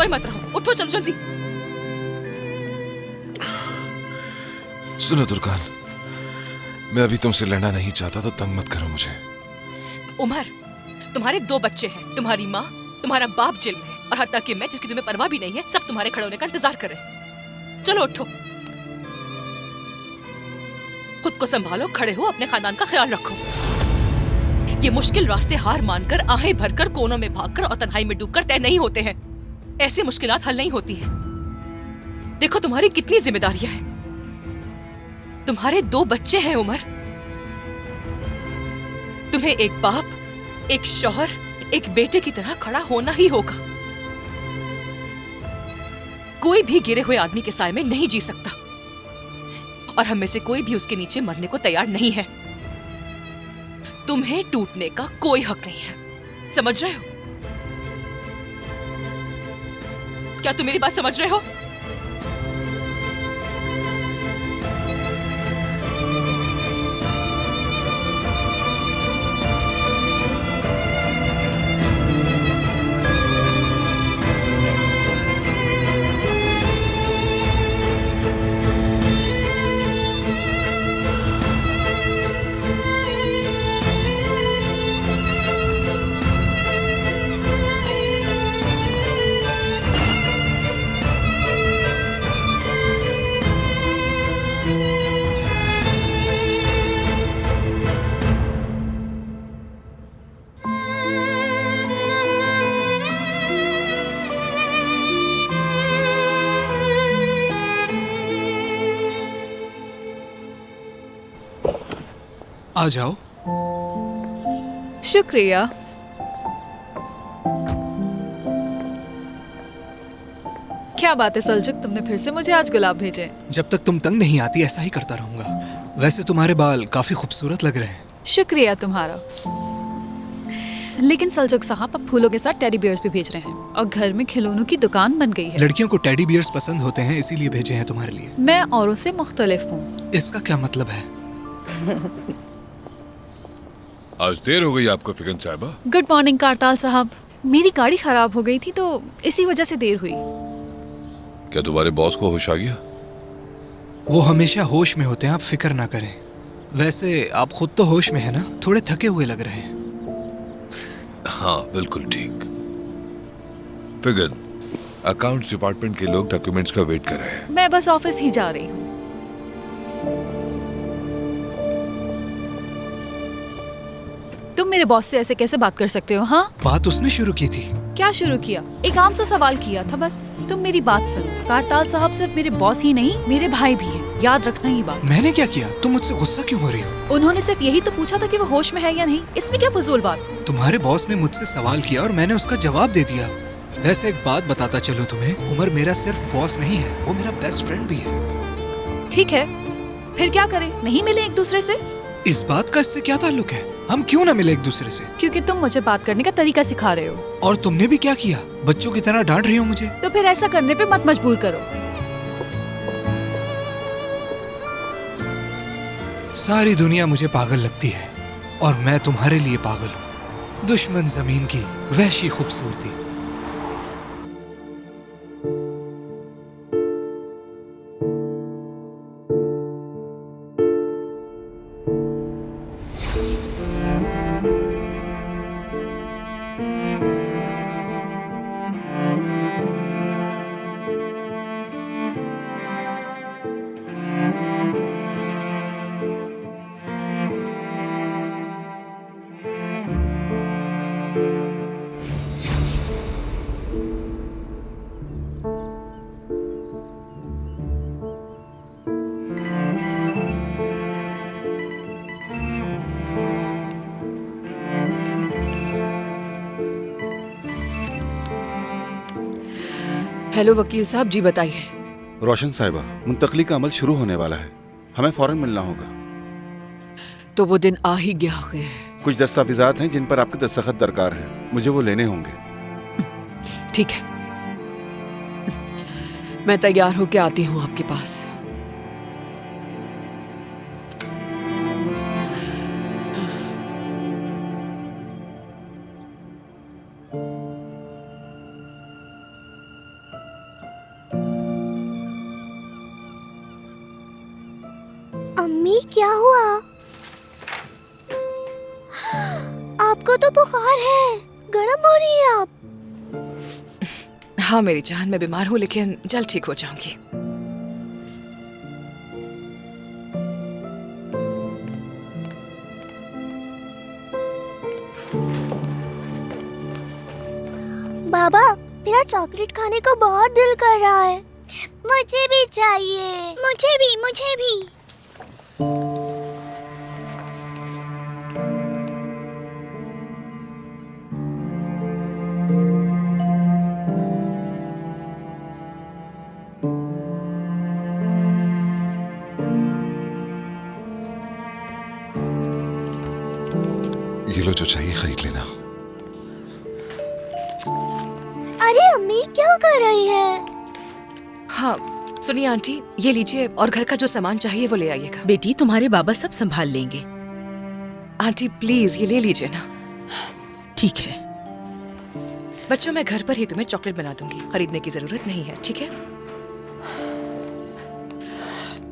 सोए मत रहो, उठो चलो जल्दी। सुनो दुर्गान, मैं अभी तुमसे लड़ना नहीं चाहता तो तंग मत करो मुझे। उमर, तुम्हारे 2 बच्चे हैं, तुम्हारी माँ, तुम्हारा बाप जेल में है, और हत्ता कि मैं, जिसकी तुम्हें परवाह भी नहीं है, सब तुम्हारे खड़े होने का इंतजार कर रहे हैं। चलो उठो, खुद को संभालो, खड़े हो, अपने खानदान का ख्याल रखो। ये मुश्किल रास्ते हार मानकर, आहें भरकर, कोनों में भागकर और तन्हाई में डूबकर तय नहीं होते हैं। ऐसी मुश्किलात हल नहीं होती हैं। देखो तुम्हारी कितनी जिम्मेदारियां हैं। तुम्हारे 2 बच्चे हैं उमर। तुम्हें एक बाप, एक शौहर, एक बेटे की तरह खड़ा होना ही होगा। कोई भी गिरे हुए आदमी के साए में नहीं जी सकता, और हम में से कोई भी उसके नीचे मरने को तैयार नहीं है। तुम्हें टूटने का कोई हक नहीं है, समझ रहे हो? क्या तुम मेरी बात समझ रहे हो? आ जाओ। शुक्रिया। क्या बात है सलजुक, तुमने फिर से मुझे आज गुलाब भेजे? जब तक तुम तंग नहीं आती ऐसा ही करता रहूंगा। वैसे तुम्हारे बाल काफी खूबसूरत लग रहे हैं। शुक्रिया तुम्हारा। लेकिन सलजुक साहब, अब फूलों के साथ टेडी बियर्स भी भेज रहे हैं, और घर में खिलौनों की दुकान बन गई है। लड़कियों को टेडी बियर्स पसंद होते हैं, इसीलिए भेजे हैं तुम्हारे लिए। मैं औरों से मुख्तलिफ हूँ। इसका क्या मतलब है? आज देर हो गई आपको फिगन साहिबा। गुड मॉर्निंग कारताल साहब। मेरी गाड़ी खराब हो गई थी तो इसी वजह से देर हुई। क्या तुम्हारे बॉस को होश आ गया? वो हमेशा होश में होते हैं, आप फिक्र ना करें। वैसे आप खुद तो होश में है ना? थोड़े थके हुए लग रहे हैं। हाँ बिल्कुल ठीक। फिगन, अकाउंट्स डिपार्टमेंट के लोग डॉक्यूमेंट्स का वेट कर रहे हैं। मैं बस ऑफिस ही जा रही हूँ। तुम मेरे बॉस से ऐसे कैसे बात कर सकते हो? हाँ, बात उसने शुरू की थी। क्या शुरू किया? एक आम सा सवाल किया था बस। तुम मेरी बात सुनो, कारताल साहब सिर्फ मेरे बॉस ही नहीं, मेरे भाई भी हैं। याद रखना ये बात। मैंने क्या किया? तुम मुझसे गुस्सा क्यों हो रही हो? उन्होंने सिर्फ यही तो पूछा था कि वो होश में है या नहीं। इसमें क्या फजूल बात? तुम्हारे बॉस ने मुझसे सवाल किया और मैंने उसका जवाब दे दिया। वैसे एक बात बताता चलूं तुम्हें, उमर मेरा सिर्फ बॉस नहीं है, वो मेरा बेस्ट फ्रेंड भी है। ठीक है, फिर क्या करें? नहीं मिले एक दूसरे से? इस बात का इससे क्या ताल्लुक है? हम क्यों ना मिले एक दूसरे से? क्योंकि तुम मुझे बात करने का तरीका सिखा रहे हो। और तुमने भी क्या किया? बच्चों की तरह डांट रही हो मुझे। तो फिर ऐसा करने पे मत मजबूर करो। सारी दुनिया मुझे पागल लगती है और मैं तुम्हारे लिए पागल हूँ। दुश्मन जमीन की वहशी खूबसूरती। हेलो वकील साहब, जी बताइए। रोशन साहिबा, मुंतकली का अमल शुरू होने वाला है, हमें फौरन मिलना होगा। तो वो दिन आ ही गया है। कुछ दस्तावेजात हैं जिन पर आपके दस्तखत दरकार हैं, मुझे वो लेने होंगे। ठीक है, मैं तैयार होके आती हूँ आपके पास। अम्मी क्या हुआ? आपको तो बुखार है, गर्म हो रही है आप। हाँ मेरी जान, मैं बीमार हूँ लेकिन जल्द ठीक हो जाऊंगी। बाबा, मेरा चॉकलेट खाने को बहुत दिल कर रहा है। मुझे भी चाहिए। मुझे भी, मुझे भी। ये लो, जो चाहिए खरीद लेना। अरे अम्मी क्या कर रही है? हाँ सुनिए आंटी, ये लीजिए और घर का जो सामान चाहिए वो ले आइएगा। बेटी, तुम्हारे बाबा सब संभाल लेंगे। आंटी प्लीज ये ले लीजिए ना। ठीक है। बच्चों, मैं घर पर ही तुम्हें चॉकलेट बना दूंगी, खरीदने की जरूरत नहीं है, ठीक है?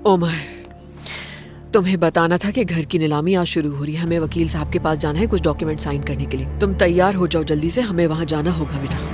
ओमर, तुम्हें बताना था कि घर की नीलामी आज शुरू हो रही है। हमें वकील साहब के पास जाना है कुछ डॉक्यूमेंट साइन करने के लिए। तुम तैयार हो जाओ जल्दी से, हमें वहां जाना होगा बेटा।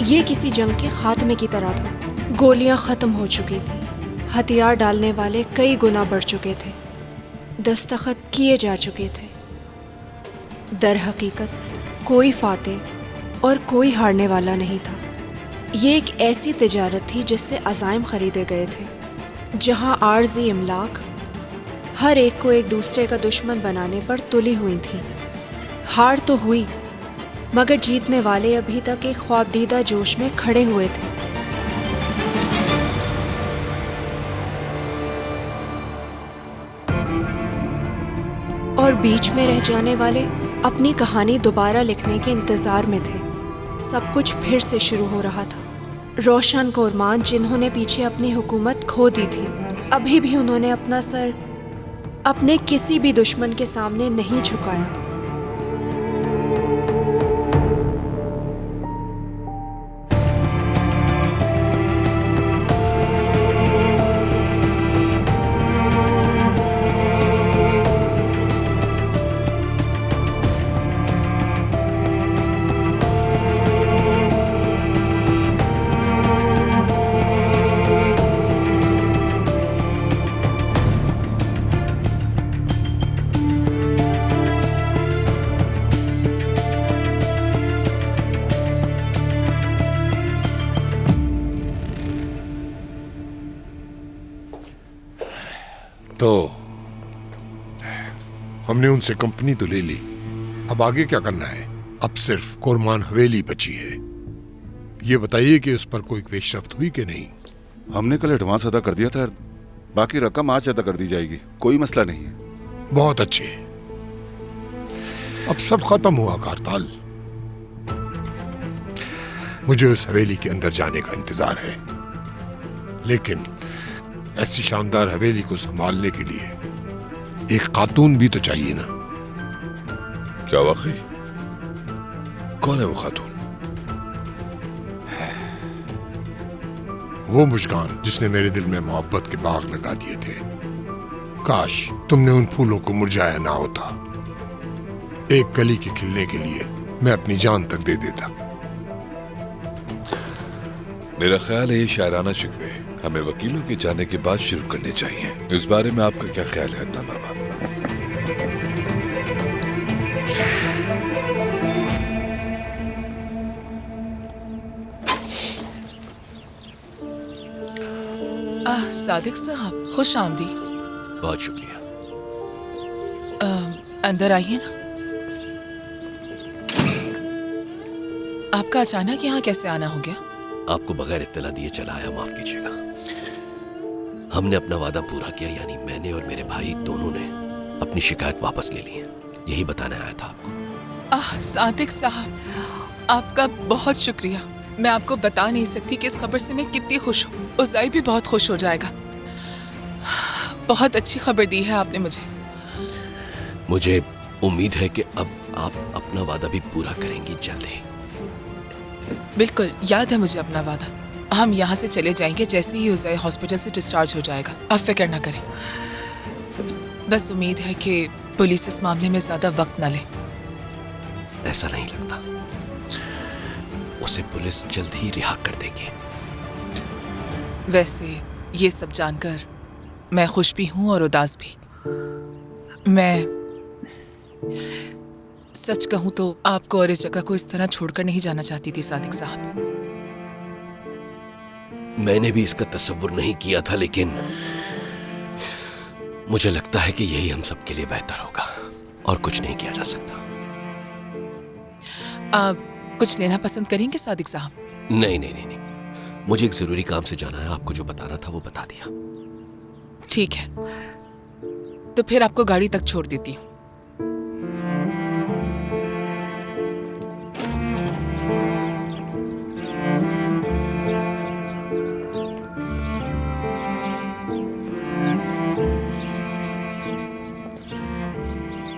ये किसी जंग के खात्मे की तरह था। गोलियां खत्म हो चुकी थी, हथियार डालने वाले कई गुना बढ़ चुके थे, दस्तखत किए जा चुके थे। दर हकीकत कोई फातेह और कोई हारने वाला नहीं था। ये एक ऐसी तिजारत थी जिससे अज़ाइम खरीदे गए थे, जहां आर्जी इमलाक हर एक को एक दूसरे का दुश्मन बनाने पर तुली हुई थी। हार तो हुई, मगर जीतने वाले अभी तक एक ख्वाबदीदा जोश में खड़े हुए थे। और बीच में रह जाने वाले अपनी कहानी दोबारा लिखने के इंतजार में थे। सब कुछ फिर से शुरू हो रहा था। रोशन कोरमान, जिन्होंने पीछे अपनी हुकूमत खो दी थी, अभी भी उन्होंने अपना सर अपने किसी भी दुश्मन के सामने नहीं झुकाया। तो हमने उनसे कंपनी तो ले ली, अब आगे क्या करना है? अब सिर्फ कोरमान हवेली बची है। ये बताइए कि उस पर कोई पेशरफ्त हुई कि नहीं? हमने कल एडवांस अदा कर दिया था, बाकी रकम आज अदा कर दी जाएगी, कोई मसला नहीं है। बहुत अच्छे। अब सब खत्म हुआ कारताल। मुझे उस हवेली के अंदर जाने का इंतजार है, लेकिन ऐसी शानदार हवेली को संभालने के लिए एक खातून भी तो चाहिए ना। क्या वाकई? कौन है वो खातून? वो मुस्कान जिसने मेरे दिल में मोहब्बत के बाग लगा दिए थे। काश तुमने उन फूलों को मुरझाया ना होता। एक कली के खिलने के लिए मैं अपनी जान तक दे देता। मेरा ख्याल है ये शायराना शिकवे हमें वकीलों के जाने के बाद शुरू करने चाहिए। इस बारे में आपका क्या ख्याल है अदनान बाबा? सादिक साहब, खुश आमदीद। बहुत शुक्रिया। अंदर आइए ना। आपका अचानक यहाँ कैसे आना हो गया? आपको बगैर इत्तला दिए चला आया, माफ कीजिएगा। हमने अपना वादा पूरा किया, यानी मैंने और मेरे भाई दोनों ने अपनी शिकायत वापस ले ली है। यही बताने आया था आपको। सादिक साहब, आपका बहुत शुक्रिया। मैं आपको बता नहीं सकती कि इस खबर से मैं कितनी खुश हूँ। उज़ाई भी बहुत खुश हो जाएगा। बहुत अच्छी खबर दी है आपने मुझे। मुझे उम्मीद है कि अब आप अपना वादा भी पूरा करेंगी जल्द ही। बिल्कुल, याद है मुझे अपना वादा। हम यहाँ से चले जाएंगे जैसे ही उज़ाई हॉस्पिटल से डिस्चार्ज हो जाएगा। आप फिक्र ना करें। बस उम्मीद है कि पुलिस इस मामले में ज्यादा वक्त ना ले। ऐसा नहीं लगता। उसे पुलिस जल्द ही रिहा कर देगी। वैसे ये सब जानकर मैं खुश भी हूं और उदास भी। मैं सच कहूं तो आपको और इस जगह को इस तरह छोड़कर नहीं जाना चाहती थी सादिक साहब। मैंने भी इसका तसव्वुर नहीं किया था, लेकिन मुझे लगता है कि यही हम सब के लिए बेहतर होगा और कुछ नहीं किया जा सकता। आप कुछ लेना पसंद करेंगे सादिक साहब? नहीं नहीं नहीं नहीं, मुझे एक जरूरी काम से जाना है। आपको जो बताना था वो बता दिया। ठीक है, तो फिर आपको गाड़ी तक छोड़ देती हूँ।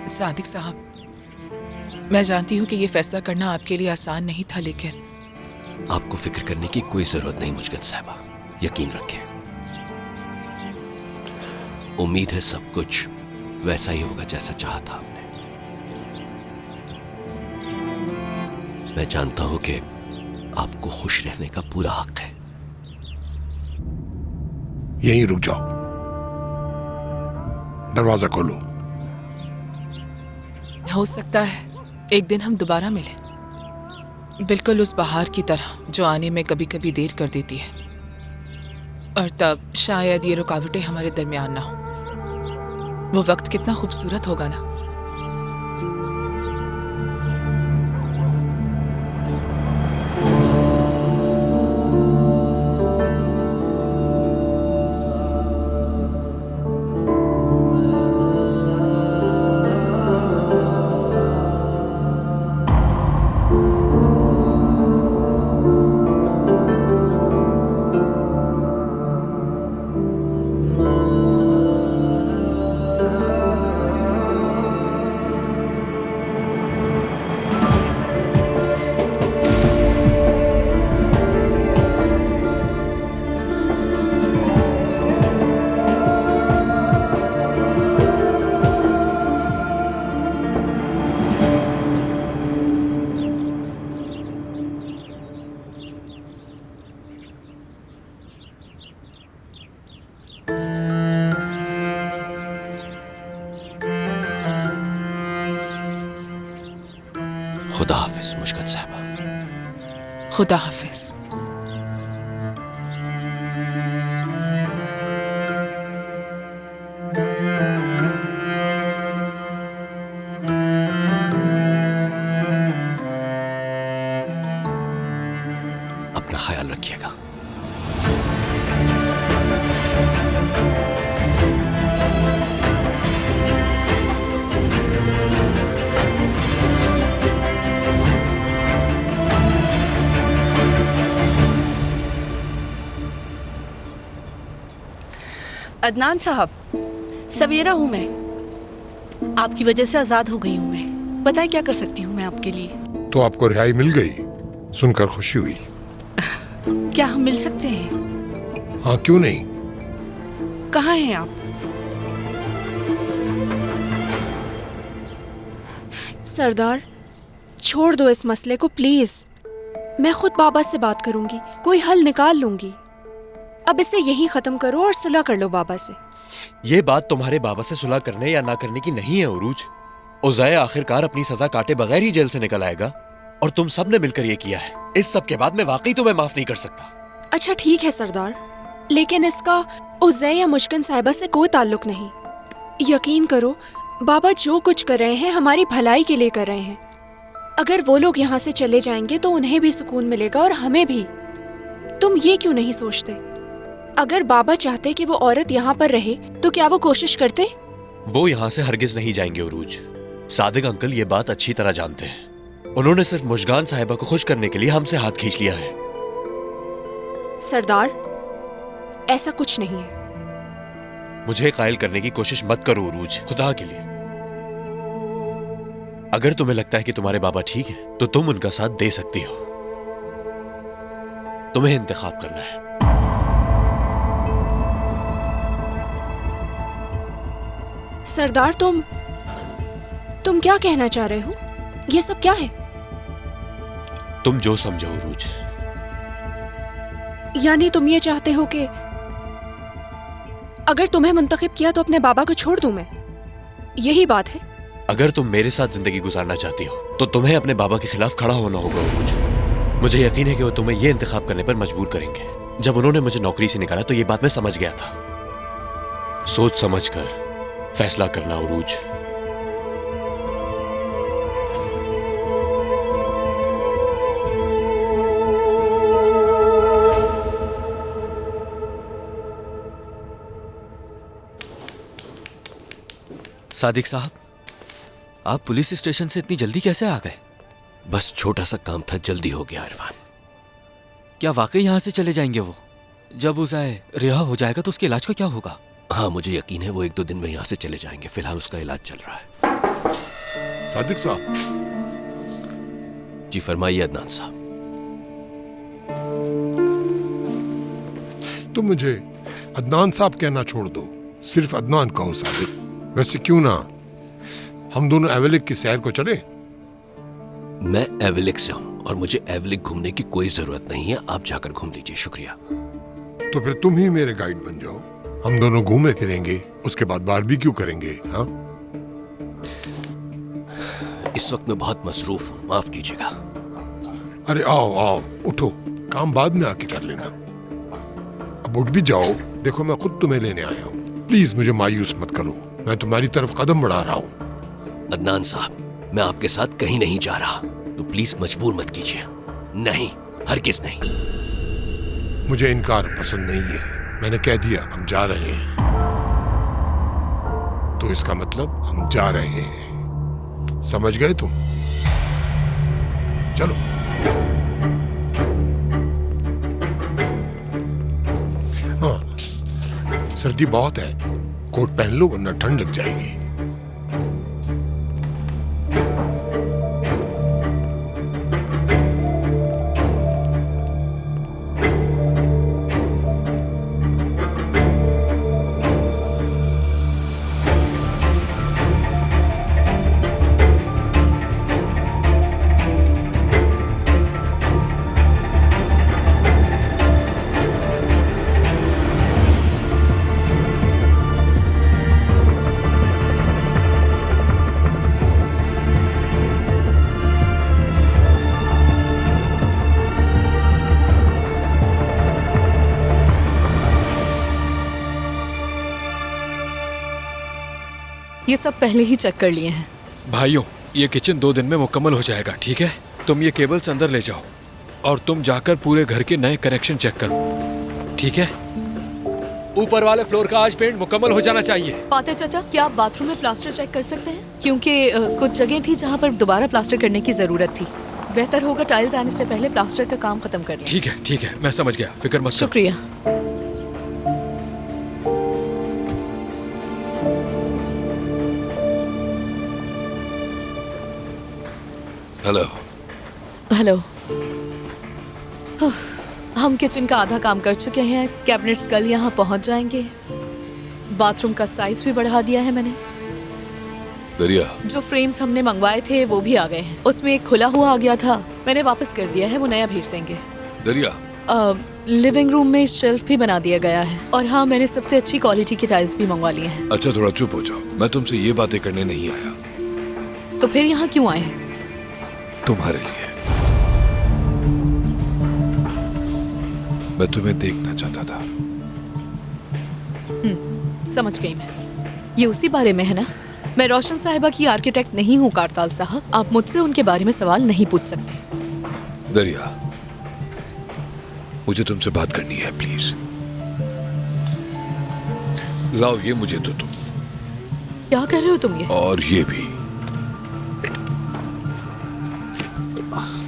सादिक साहब, मैं जानती हूँ कि ये फैसला करना आपके लिए आसान नहीं था, लेकिन आपको फिक्र करने की कोई जरूरत नहीं मुस्कान साहिबा, यकीन रखें। उम्मीद है सब कुछ वैसा ही होगा जैसा चाहा था आपने। मैं जानता हूं कि आपको खुश रहने का पूरा हक है। यहीं रुक जाओ, दरवाजा खोलो। हो सकता है एक दिन हम दोबारा मिलें, बिल्कुल उस बहार की तरह जो आने में कभी कभी देर कर देती है, और तब शायद ये रुकावटें हमारे दरमियान ना हो। वो वक्त कितना खूबसूरत होगा ना। खुदा हाफिज मुस्कान साहिबा। खुदा हाफिज। अब अपना ख्याल रखिएगा। अदनान साहब, सवेरा हूँ मैं। आपकी वजह से आजाद हो गई हूँ मैं। बताएं क्या कर सकती हूँ मैं आपके लिए? तो आपको रिहाई मिल गई, सुनकर खुशी हुई। क्या हम मिल सकते हैं? हाँ, क्यों नहीं। कहाँ हैं आप? सरदार, छोड़ दो इस मसले को प्लीज। मैं खुद बाबा से बात करूंगी, कोई हल निकाल लूंगी। अब इसे यहीं खत्म करो और सुलह कर लो बाबा से। ये बात तुम्हारे बाबा से सुलह करने या ना करने की नहीं है उरूज। उज़ैया आखिरकार अपनी सजा काटे बगैर ही जेल से निकल आएगा, और तुम सब ने मिलकर ये किया है। इस सब के बाद मैं वाकई तुम्हें माफ नहीं कर सकता। अच्छा ठीक है सरदार, लेकिन इसका उज़ैया या मुश्किन साहिबा से कोई ताल्लुक नहीं। यकीन करो, बाबा जो कुछ कर रहे हैं हमारी भलाई के लिए कर रहे हैं। अगर वो लोग यहाँ से चले जाएंगे तो उन्हें भी सुकून मिलेगा और हमें भी। तुम ये क्यों नहीं सोचते? अगर बाबा चाहते कि वो औरत यहाँ पर रहे तो क्या वो कोशिश करते? वो यहाँ से हरगिज नहीं जाएंगे उरूज। सादिक अंकल ये बात अच्छी तरह जानते हैं। उन्होंने सिर्फ मुश्गान साहिबा को खुश करने के लिए हमसे हाथ खींच लिया है। सरदार, ऐसा कुछ नहीं है। मुझे कायल करने की कोशिश मत करो उरूज, खुदा के लिए। अगर तुम्हें लगता है कि तुम्हारे बाबा ठीक है तो तुम उनका साथ दे सकती हो। तुम्हें इंतखाब करना है। सरदार, तुम क्या कहना चाह रहे हो? ये सब क्या है? तुम जो समझो उरूज। यानी तुम ये चाहते हो कि अगर तुम्हें मुंतखब किया तो अपने बाबा को छोड़ दूं मैं? यही बात है? अगर तुम मेरे साथ जिंदगी गुजारना चाहती हो तो तुम्हें अपने बाबा के खिलाफ खड़ा होना होगा उरूज। मुझे यकीन है कि वो तुम्हें ये इंतखाब करने पर मजबूर करेंगे। जब उन्होंने मुझे नौकरी से निकाला तो ये बात मैं समझ गया था। सोच समझ कर फैसला करना उरूज। सादिक साहब, आप पुलिस स्टेशन से इतनी जल्दी कैसे आ गए? बस छोटा सा काम था, जल्दी हो गया इरफान। क्या वाकई यहाँ से चले जाएंगे वो? जब उज़ैया रिहा हो जाएगा तो उसके इलाज का क्या होगा? हाँ, मुझे यकीन है वो 1-2 दिन में यहाँ से चले जाएंगे। फिलहाल उसका इलाज चल रहा है। सादिक साहब। जी फरमाइए अदनान साहब। तुम मुझे अदनान साहब कहना छोड़ दो, सिर्फ अदनान कहो सादिक। वैसे क्यों ना हम दोनों एवेलिक की सैर को चले? मैं एवेलिक से हूँ और मुझे एवेलिक घूमने की कोई जरूरत नहीं है। आप जाकर घूम लीजिए, शुक्रिया। तो फिर तुम ही मेरे गाइड बन जाओ। हम दोनों घूमे फिरेंगे, उसके बाद बारबेक्यू करेंगे। हाँ, इस वक्त मैं बहुत मसरूफ हूँ, माफ कीजिएगा। अरे आओ आओ, उठो, काम बाद में आके कर लेना। अब उठ भी जाओ, देखो मैं खुद तुम्हें लेने आया हूँ। प्लीज मुझे मायूस मत करो, मैं तुम्हारी तरफ कदम बढ़ा रहा हूँ। अदनान साहब, मैं आपके साथ कहीं नहीं जा रहा, तो प्लीज मजबूर मत कीजिए। नहीं, हरगिज नहीं। मुझे इनकार पसंद नहीं है। मैंने कह दिया हम जा रहे हैं, तो इसका मतलब हम जा रहे हैं। समझ गए तुम? चलो। हाँ, सर्दी बहुत है, कोट पहन लो वरना ठंड लग जाएगी। ये सब पहले ही चेक कर लिए हैं। भाइयों, ये किचन 2 दिन में मुकम्मल हो जाएगा, ठीक है? तुम ये केबल्स अंदर ले जाओ। और तुम जाकर पूरे घर के नए कनेक्शन चेक करो, ठीक है? ऊपर वाले फ्लोर का आज पेंट मुकम्मल हो जाना चाहिए। पाते चाचा, क्या आप बाथरूम में प्लास्टर चेक कर सकते हैं? क्योंकि कुछ जगह थी जहाँ पर दोबारा प्लास्टर करने की जरूरत थी। बेहतर होगा टाइल्स आने से पहले प्लास्टर का काम खत्म कर लें। ठीक है, मैं समझ गया, फिक्र मत करो। शुक्रिया। हेलो। हेलो। हम किचन का आधा काम कर चुके हैं। कैबिनेट्स कल यहाँ पहुँच जाएंगे। बाथरूम का साइज भी बढ़ा दिया है मैंने। दरिया, जो फ्रेम्स हमने मंगवाए थे वो भी आ गए हैं। उसमें एक खुला हुआ आ गया था, मैंने वापस कर दिया है, वो नया भेज देंगे। दरिया, लिविंग रूम में शेल्फ भी बना दिया गया है। और हाँ, मैंने सबसे अच्छी क्वालिटी के टाइल्स भी मंगवा लिए हैं। अच्छा थोड़ा चुप हो जाओ, मैं तुमसे ये बातें करने नहीं आया। तो फिर यहाँ क्यों आए हैं? तुम्हारे लिए। मैं तुम्हें देखना चाहता था। समझ गई मैं। ये उसी बारे में है ना? मैं रोशन साहिबा की आर्किटेक्ट नहीं हूँ कारताल साहब। आप मुझसे उनके बारे में सवाल नहीं पूछ सकते। दरिया, मुझे तुमसे बात करनी है, प्लीज। लाओ ये मुझे दो तुम। क्या कर रहे हो तुम ये? और ये भी।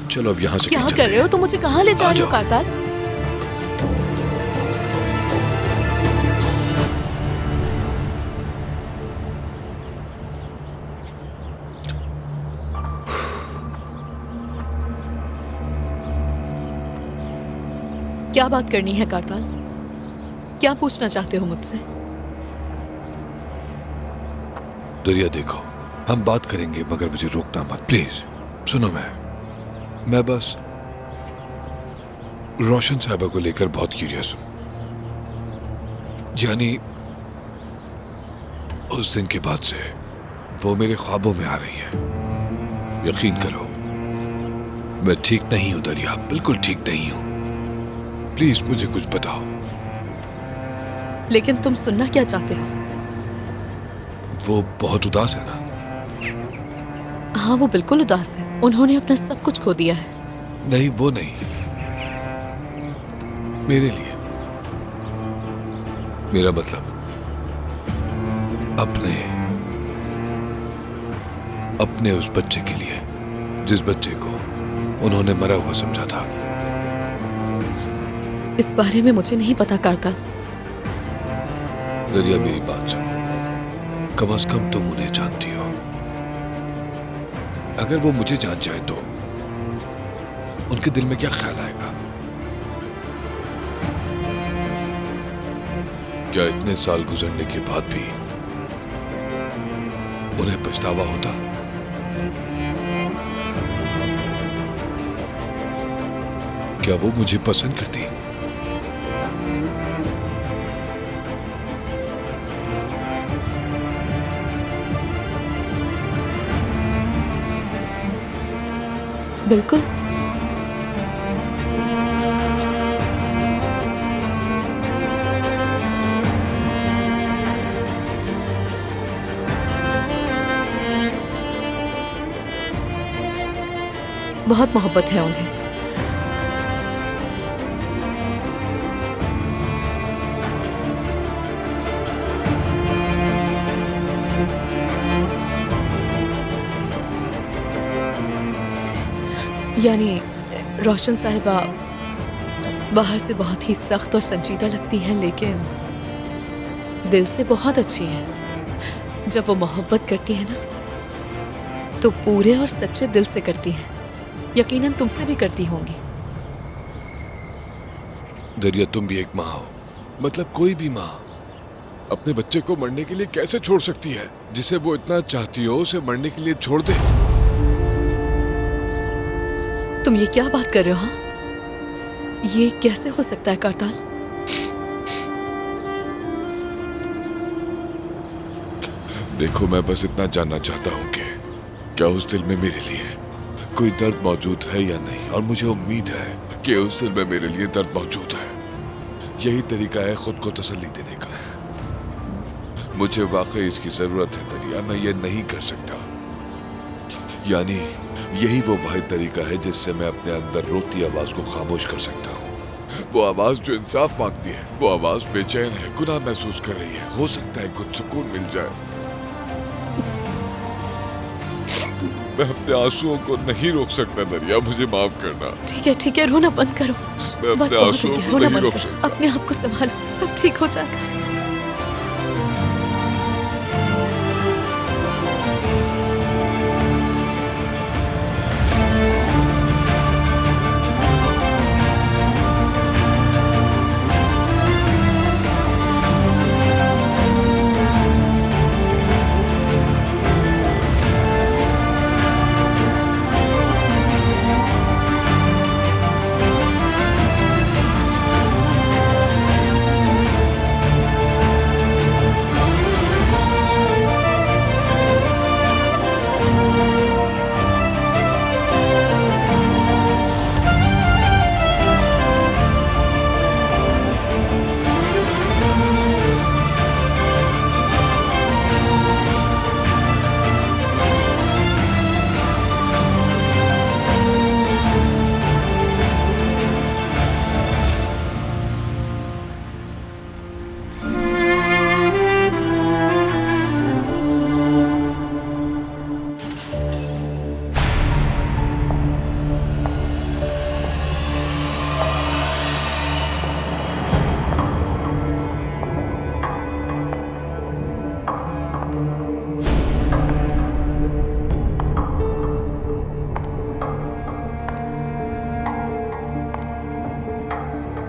चलो अब यहाँ से क्या कर रहे हो तुम? मुझे कहाँ ले जा रहे हो कारताल? क्या बात करनी है कारताल? क्या पूछना चाहते हो मुझसे? दरिया देखो, हम बात करेंगे मगर मुझे रोकना मत, प्लीज। सुनो, मैं बस रोशन साहिबा को लेकर बहुत क्यूरियस हूं। यानी उस दिन के बाद से वो मेरे ख्वाबों में आ रही है। यकीन करो, मैं ठीक नहीं हूं दरिया, बिल्कुल ठीक नहीं हूं। प्लीज मुझे कुछ बताओ। लेकिन तुम सुनना क्या चाहते हो? वो बहुत उदास है ना? हाँ, वो बिल्कुल उदास है। उन्होंने अपना सब कुछ खो दिया है। नहीं, वो नहीं, मेरे लिए। मेरा मतलब अपने उस बच्चे के लिए, जिस बच्चे को उन्होंने मरा हुआ समझा था। इस बारे में मुझे नहीं पता कारताल। दरिया मेरी बात सुनो, कम से कम तुम उन्हें जानती हो। अगर वो मुझे जान जाए तो उनके दिल में क्या ख्याल आएगा? क्या इतने साल गुजरने के बाद भी उन्हें पछतावा होता? क्या वो मुझे पसंद करती? बिल्कुल। बहुत मोहब्बत है उन्हें। यानी रोशन साहिबा बाहर से बहुत ही सख्त और संजीदा लगती हैं, लेकिन दिल से बहुत अच्छी हैं। जब वो मोहब्बत करती है ना, तो पूरे और सच्चे दिल से करती हैं। यकीनन तुमसे भी करती होंगी। दरिया, तुम भी एक माँ हो। मतलब कोई भी माँ अपने बच्चे को मरने के लिए कैसे छोड़ सकती है? जिसे वो इतना चाहती हो उसे मरने के लिए छोड़ दे। तुम ये क्या बात कर रहे हो? हाँ, ये कैसे हो सकता है कारताल? देखो, मैं बस इतना जानना चाहता हूँ कि क्या उस दिल में मेरे लिए कोई दर्द मौजूद है या नहीं, और मुझे उम्मीद है कि उस दिल में मेरे लिए दर्द मौजूद है। यही तरीका है खुद को तसल्ली देने का। मुझे वाकई इसकी जरूरत है दरिया, मैं ये नहीं कर सकता। यानी यही वो वाहिद तरीका है जिससे मैं अपने अंदर रोती आवाज को खामोश कर सकता हूँ। वो आवाज जो इंसाफ मांगती है, वो आवाज बेचैन है, गुनाह महसूस कर रही है। हो सकता है कुछ सुकून मिल जाए। मैं अपने आंसुओं को नहीं रोक सकता दरिया, मुझे माफ करना। ठीक है, रोना बंद करो। मैं बस अपने बहुत आंसुओं हो गया, को रोना नहीं बंद रोक करो। सकता। अपने आप को संभालो, सब ठीक हो जाएगा।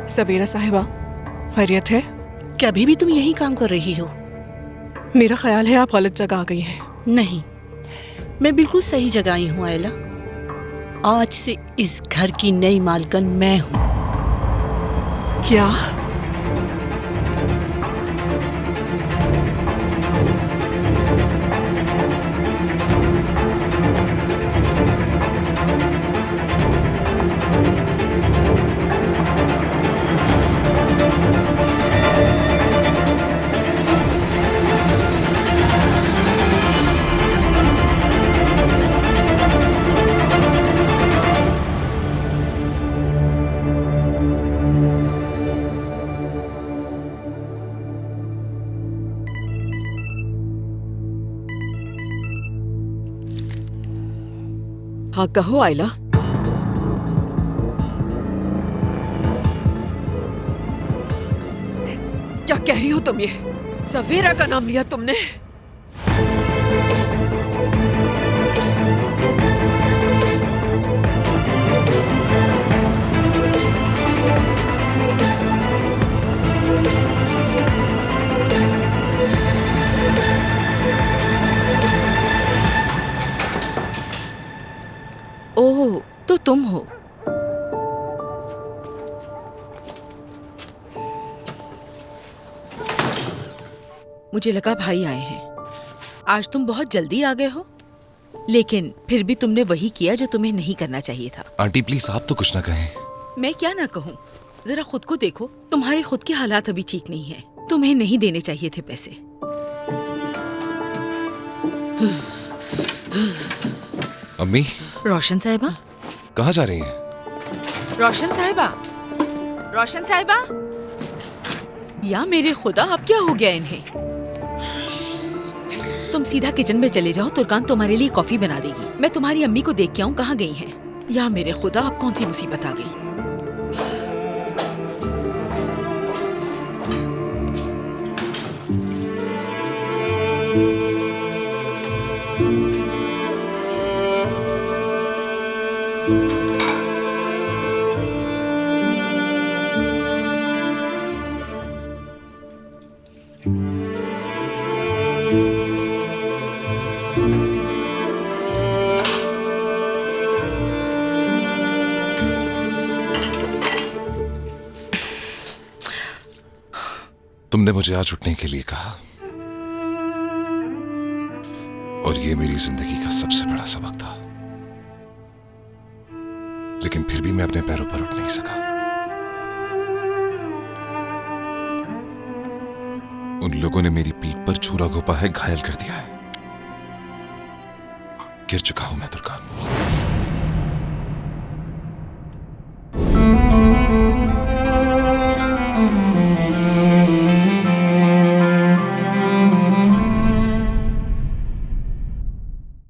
सवेरा साहिबा, खैरियत है? क्या अभी भी तुम यही काम कर रही हो? मेरा ख्याल है आप गलत जगह आ गई हैं। नहीं, मैं बिल्कुल सही जगह आई हूँ आयला। आज से इस घर की नई मालकिन मैं हूँ। क्या? हाँ कहो आयला। क्या कह रही हो तुम? ये सवेरा का नाम लिया तुमने? ओह, तो तुम हो। मुझे लगा भाई आए हैं। आज तुम बहुत जल्दी आ गए हो, लेकिन फिर भी तुमने वही किया जो तुम्हें नहीं करना चाहिए था। आंटी प्लीज आप तो कुछ ना कहें। मैं क्या ना कहूँ, जरा खुद को देखो। तुम्हारे खुद के हालात अभी ठीक नहीं है। तुम्हें नहीं देने चाहिए थे पैसे। अम्मी। रोशन साहिबा। कहाँ जा रही हैं? रोशन साहिबा, रोशन साहिबा। या मेरे खुदा, अब क्या हो गया इन्हें? तुम सीधा किचन में चले जाओ, तुर्कान तुम्हारे लिए कॉफी बना देगी। मैं तुम्हारी अम्मी को देख के आऊं कहाँ गई हैं। या मेरे खुदा, अब कौन सी मुसीबत आ गई? तुमने मुझे आज उठने के लिए कहा और ये मेरी जिंदगी का सबसे बड़ा सबक था, लेकिन फिर भी मैं अपने पैरों पर उठ नहीं सका। उन लोगों ने मेरी पीठ पर छुरा घोंपा है, घायल कर दिया है। गिर चुका हूं मैं तुर्कान।